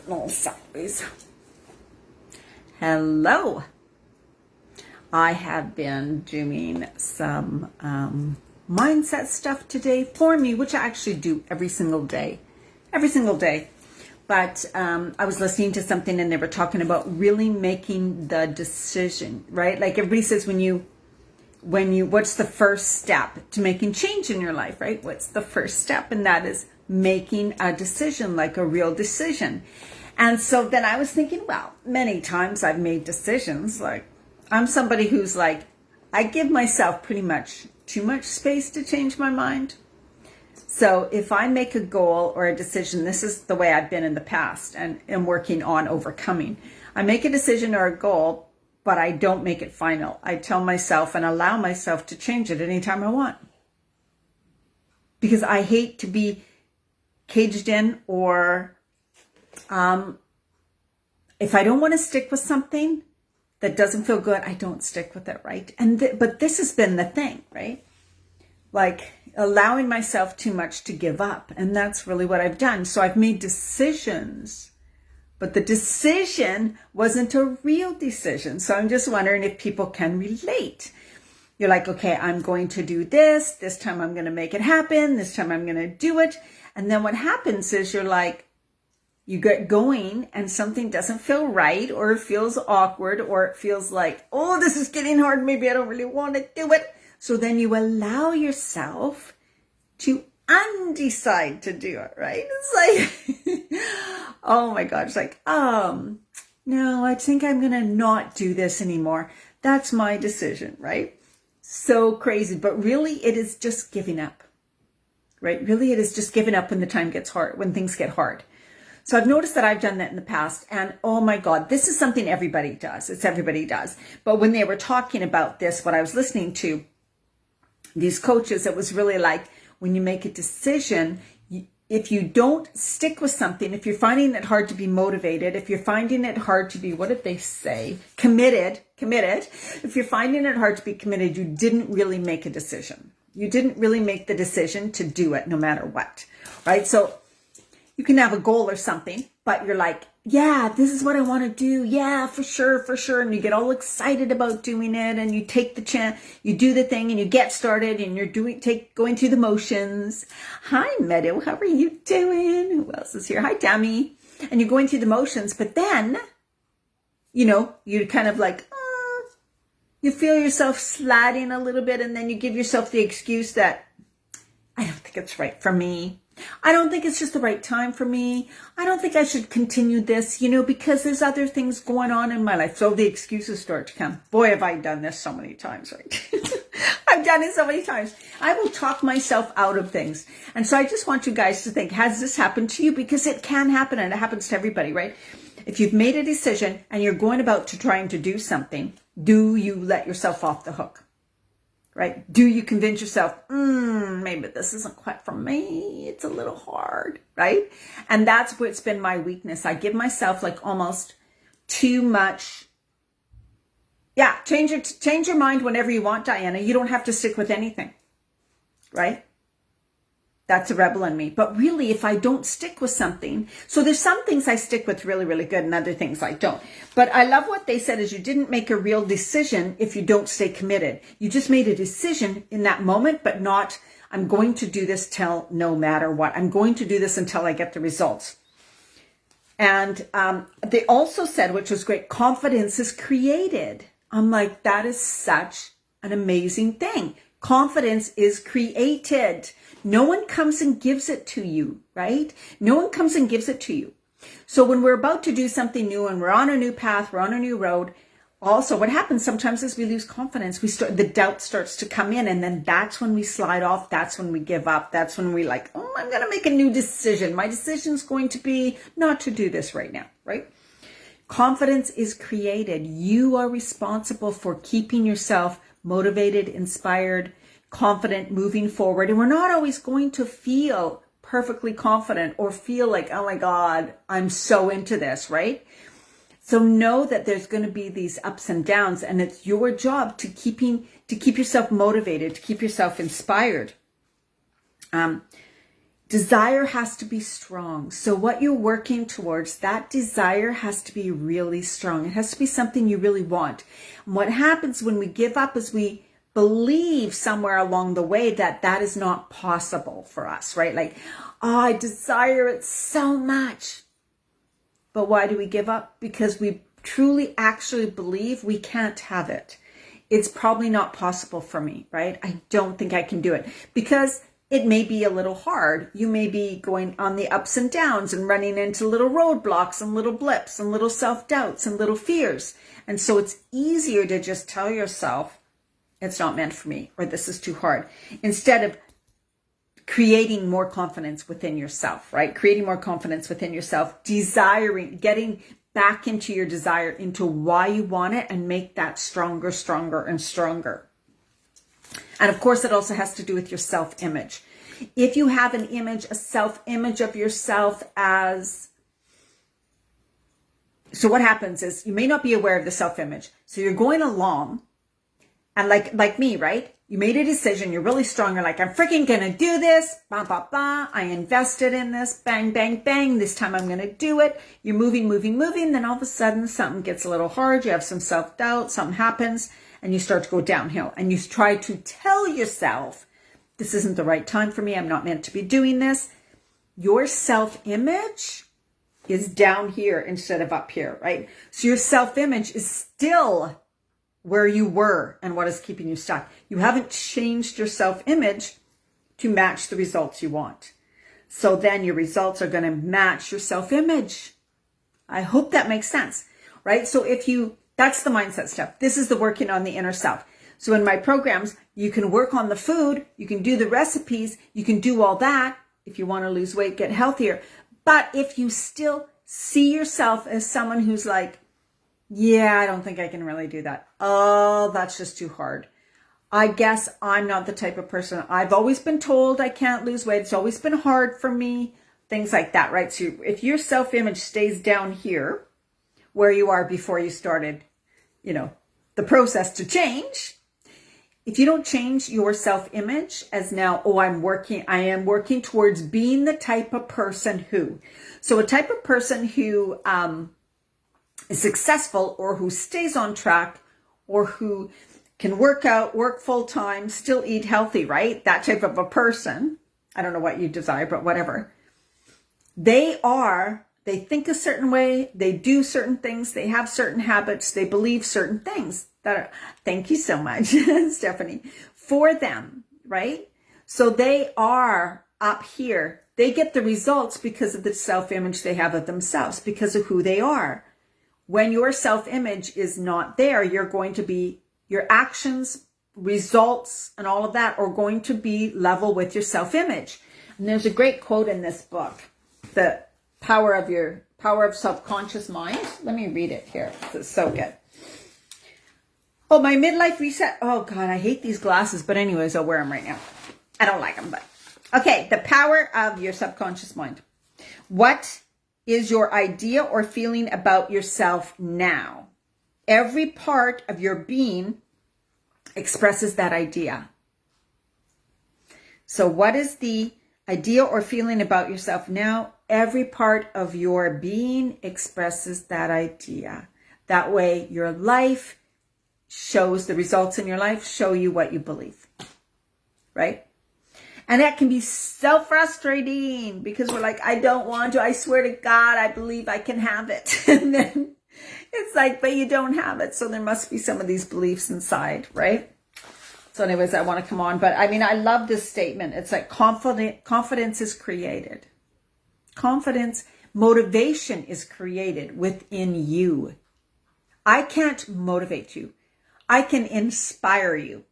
No sideways. Hello. I have been doing some mindset stuff today for me, which I actually do every single day. But I was listening to something and they were talking about really making the decision, right? Like everybody says what's the first step to making change in your life, right? What's the first step? And that is making a decision, like a real decision. And so then I was thinking, well, many times I've made decisions. Like I'm somebody who's like, I give myself pretty much too much space to change my mind. So if I make a goal or a decision, this is the way I've been in the past and am working on overcoming. I make a decision or a goal, but I don't make it final. I tell myself and allow myself to change it anytime I want. Because I hate to be caged in, or if I don't want to stick with something that doesn't feel good, I don't stick with it, right? But this has been the thing, right? Like allowing myself too much to give up. And that's really what I've done. So I've made decisions, but the decision wasn't a real decision. So I'm just wondering if people can relate. You're like, okay, I'm going to do this. This time I'm going to make it happen. This time I'm going to do it. And then what happens is you're like, you get going and something doesn't feel right, or it feels awkward, or it feels like, oh, this is getting hard. Maybe I don't really want to do it. So then you allow yourself to undecide to do it, right? It's like, oh my God. It's like, no, I think I'm going to not do this anymore. That's my decision, right? So crazy. But really it is just giving up, right? Really it is just giving up when the time gets hard, when things get hard. So I've noticed that I've done that in the past, and oh my God, this is something everybody does. It's everybody does. But when they were talking about this, what I was listening to, these coaches, it was really like when you make a decision, if you don't stick with something, if you're finding it hard to be motivated, if you're finding it hard to be, what did they say? Committed. If you're finding it hard to be committed, you didn't really make a decision. You didn't really make the decision to do it no matter what, right? So you can have a goal or something, but you're like, yeah, this is what I want to do. Yeah, for sure. And you get all excited about doing it, and you take the chance, you do the thing, and you get started, and you're going through the motions. Hi, Meadow. How are you doing? Who else is here? Hi, Dami. And you're going through the motions, but then, you're kind of like, you feel yourself sliding a little bit, and then you give yourself the excuse that I don't think it's right for me. I don't think it's just the right time for me. I don't think I should continue this, because there's other things going on in my life. So the excuses start to come. Boy, have I done this so many times, right? I've done it so many times. I will talk myself out of things. And so I just want you guys to think, has this happened to you? Because it can happen, and it happens to everybody, right? If you've made a decision and you're going about to trying to do something, do you let yourself off the hook? Right? Do you convince yourself, maybe this isn't quite for me. It's a little hard, right? And that's what's been my weakness. I give myself like almost too much. Yeah, change your mind whenever you want, Diana. You don't have to stick with anything, right? That's a rebel in me. But really, if I don't stick with something, so there's some things I stick with really, really good, and other things I don't. But I love what they said is you didn't make a real decision if you don't stay committed. You just made a decision in that moment, but not, I'm going to do this till no matter what. I'm going to do this until I get the results. And they also said, which was great, confidence is created. I'm like, that is such an amazing thing. Confidence is created. No one comes and gives it to you, right? No one comes and gives it to you. So when we're about to do something new and we're on a new path, we're on a new road, also what happens sometimes is we lose confidence. The doubt starts to come in, and then that's when we slide off. That's when we give up. That's when we like, oh, I'm going to make a new decision. My decision's going to be not to do this right now, right? Confidence is created. You are responsible for keeping yourself motivated, inspired, confident, moving forward. And we're not always going to feel perfectly confident or feel like, oh my God, I'm so into this, right? So know that there's going to be these ups and downs, and it's your job to keep yourself motivated, to keep yourself inspired. To Desire has to be strong. So what you're working towards, that desire has to be really strong. It has to be something you really want. And what happens when we give up is we believe somewhere along the way that that is not possible for us, right? Like, oh, I desire it so much. But why do we give up? Because we truly actually believe we can't have it. It's probably not possible for me, right? I don't think I can do it because it may be a little hard. You may be going on the ups and downs and running into little roadblocks and little blips and little self-doubts and little fears. And so it's easier to just tell yourself, it's not meant for me, or this is too hard, instead of creating more confidence within yourself, right? Creating more confidence within yourself, desiring, getting back into your desire, into why you want it, and make that stronger, stronger, and stronger. And of course, it also has to do with your self-image. If you have an image, a self-image of yourself as... So what happens is you may not be aware of the self-image. So you're going along, and like me, right? You made a decision. You're really strong. You're like, I'm freaking going to do this. Bah, bah, bah. I invested in this. Bang, bang, bang. This time I'm going to do it. You're moving. Then all of a sudden something gets a little hard. You have some self-doubt. Something happens and you start to go downhill. And you try to tell yourself, this isn't the right time for me. I'm not meant to be doing this. Your self-image is down here instead of up here, right? So your self-image is still where you were and what is keeping you stuck. You haven't changed your self-image to match the results you want. So then your results are going to match your self-image. I hope that makes sense, right? So that's the mindset stuff. This is the working on the inner self. So in my programs, you can work on the food, you can do the recipes, you can do all that if you want to lose weight, get healthier. But if you still see yourself as someone who's like, yeah, I don't think I can really do that. Oh, that's just too hard. I guess I'm not the type of person. I've always been told I can't lose weight. It's always been hard for me. Things like that, right? So if your self-image stays down here, where you are before you started, the process to change, if you don't change your self-image as now, I am working towards being the type of person who. So a type of person who, is successful, or who stays on track, or who can work out, work full time, still eat healthy, right? That type of a person. I don't know what you desire, but whatever. They think a certain way, they do certain things, they have certain habits, they believe certain things thank you so much, Stephanie, for them, right? So they are up here. They get the results because of the self-image they have of themselves, because of who they are. When your self-image is not there, your actions, results, and all of that are going to be level with your self-image. And there's a great quote in this book, The Power of Subconscious Mind. Let me read it here. It's so good. Oh, my midlife reset. Oh God, I hate these glasses, but anyways, I'll wear them right now. I don't like them, but okay. The power of your subconscious mind. What is your idea or feeling about yourself now? Every part of your being expresses that idea. So what is the idea or feeling about yourself now? Every part of your being expresses that idea. That way your life shows, the results in your life show you what you believe, right? And that can be so frustrating because we're like, I don't want to. I swear to God, I believe I can have it. And then it's like, but you don't have it. So there must be some of these beliefs inside, right? So anyways, I want to come on. But I mean, I love this statement. It's like confidence is created. Motivation is created within you. I can't motivate you. I can inspire you.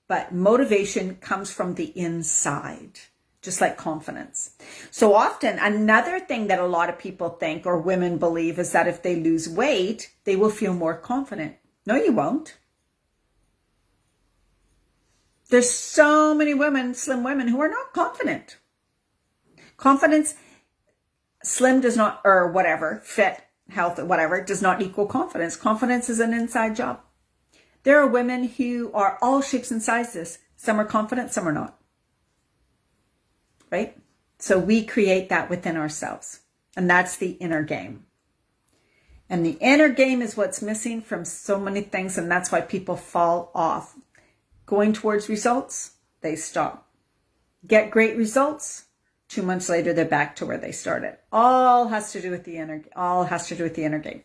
But motivation comes from the inside, just like confidence. So often, another thing that a lot of people think or women believe is that if they lose weight, they will feel more confident. No, you won't. There's so many women, slim women, who are not confident. Confidence, slim does not, or whatever, fit, health, whatever, does not equal confidence. Confidence is an inside job. There are women who are all shapes and sizes. Some are confident, some are not. Right? So we create that within ourselves. And that's the inner game. And the inner game is what's missing from so many things. And that's why people fall off. Going towards results, they stop. Get great results, 2 months later, they're back to where they started. All has to do with the inner game.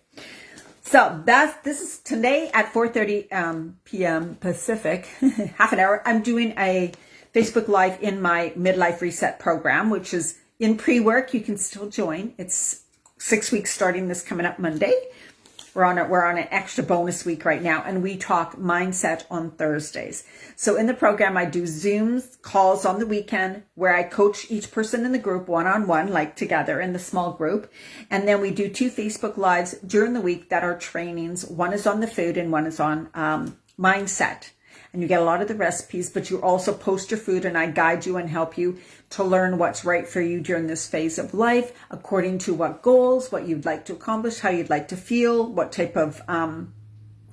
So this is today at 4:30 p.m. Pacific, half an hour. I'm doing a Facebook Live in my Midlife Reset program, which is in pre-work. You can still join. It's 6 weeks starting this coming up Monday. We're on an extra bonus week right now, and we talk mindset on Thursdays. So in the program, I do Zooms, calls on the weekend, where I coach each person in the group one-on-one, like together in the small group. And then we do 2 Facebook Lives during the week that are trainings. One is on the food and one is on mindset. And you get a lot of the recipes, but you also post your food, and I guide you and help you to learn what's right for you during this phase of life, according to what goals, what you'd like to accomplish, how you'd like to feel, what type of,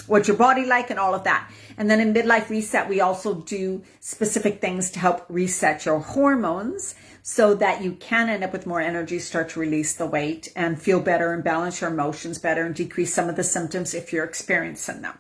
what's your body like, and all of that. And then in Midlife Reset, we also do specific things to help reset your hormones so that you can end up with more energy, start to release the weight, and feel better and balance your emotions better and decrease some of the symptoms if you're experiencing them.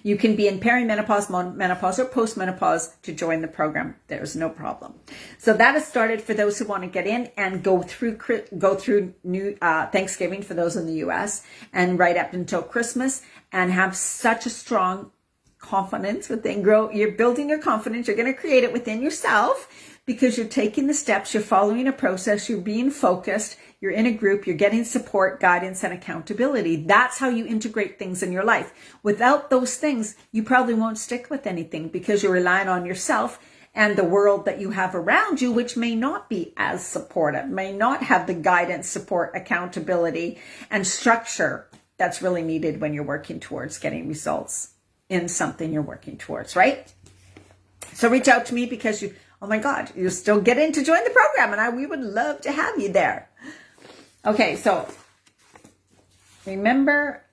You can be in perimenopause, menopause, or postmenopause to join the program. There's no problem. So that is started for those who want to get in and go through new Thanksgiving for those in the U.S. and right up until Christmas, and have such a strong confidence within. You're building your confidence. You're going to create it within yourself because you're taking the steps. You're following a process. You're being focused. You're in a group, you're getting support, guidance, and accountability. That's how you integrate things in your life. Without those things, you probably won't stick with anything because you're relying on yourself and the world that you have around you, which may not be as supportive, may not have the guidance, support, accountability, and structure that's really needed when you're working towards getting results in something you're working towards, right? So reach out to me because oh my God, you're still getting to join the program, and we would love to have you there. Okay, so remember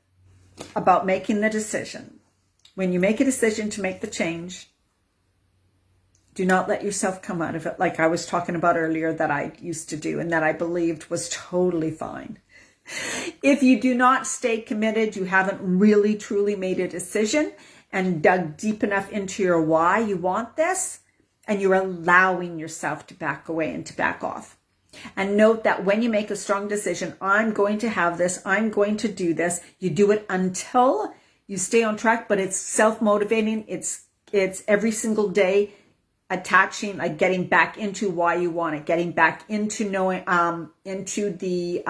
about making the decision. When you make a decision to make the change, do not let yourself come out of it like I was talking about earlier that I used to do and that I believed was totally fine. If you do not stay committed, you haven't really truly made a decision and dug deep enough into your why you want this, and you're allowing yourself to back away and to back off. And note that when you make a strong decision, I'm going to have this, I'm going to do this, you do it until you stay on track, but it's self-motivating. It's every single day attaching, like getting back into why you want it, getting back into knowing, into the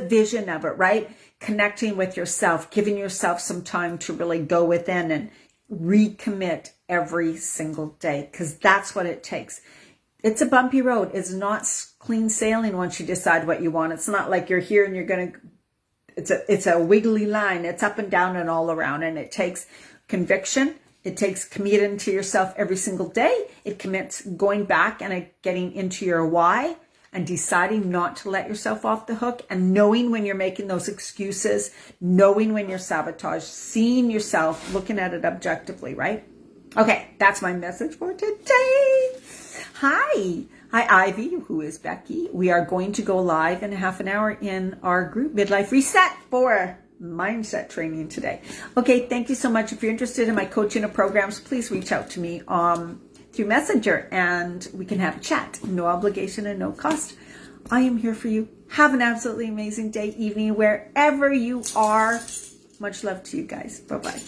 vision of it, right? Connecting with yourself, giving yourself some time to really go within and recommit every single day, because that's what it takes. It's a bumpy road. It's not clean sailing once you decide what you want. It's not like you're here and you're going to, it's a wiggly line. It's up and down and all around. And it takes conviction. It takes committing to yourself every single day. It commits going back and getting into your why and deciding not to let yourself off the hook, and knowing when you're making those excuses, knowing when you're sabotaged, seeing yourself, looking at it objectively, right? Okay, that's my message for today. Hi, Ivy, who is Becky. We are going to go live in half an hour in our group, Midlife Reset, for mindset training today. Okay, thank you so much. If you're interested in my coaching or programs, please reach out to me through Messenger and we can have a chat. No obligation and no cost. I am here for you. Have an absolutely amazing day, evening, wherever you are. Much love to you guys. Bye-bye.